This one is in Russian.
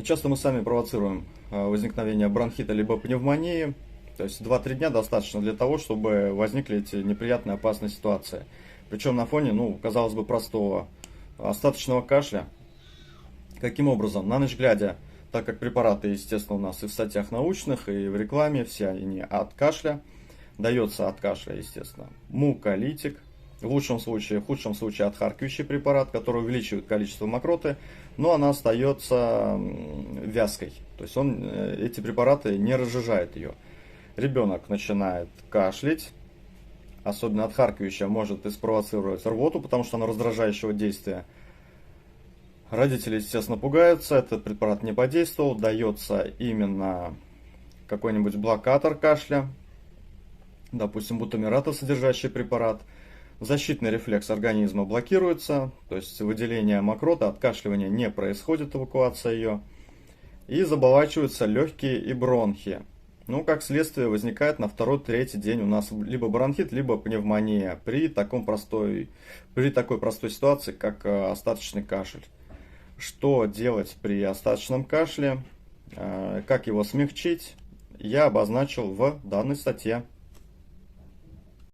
Часто мы сами провоцируем возникновение бронхита либо пневмонии. То есть 2-3 дня достаточно для того, чтобы возникли эти неприятные опасные ситуации. Причем на фоне, казалось бы, простого остаточного кашля. Каким образом? На ночь глядя, так как препараты, естественно, у нас и в статьях научных, и в рекламе, все они от кашля. Дается от кашля, естественно, муколитик. В лучшем случае, в худшем случае отхаркивающий препарат, который увеличивает количество мокроты, но она остается вязкой. То есть эти препараты не разжижают ее. Ребенок начинает кашлять, особенно отхаркивающая может и спровоцировать рвоту, потому что она раздражающего действия. Родители, естественно, пугаются, этот препарат не подействовал, дается именно какой-нибудь блокатор кашля, допустим, бутамирата содержащий препарат. Защитный рефлекс организма блокируется, то есть выделение мокроты, откашливания не происходит, эвакуация ее. И заболачиваются легкие и бронхи. Как следствие, возникает на 2-3 день у нас либо бронхит, либо пневмония при такой простой ситуации, как остаточный кашель. Что делать при остаточном кашле, как его смягчить, я обозначил в данной статье.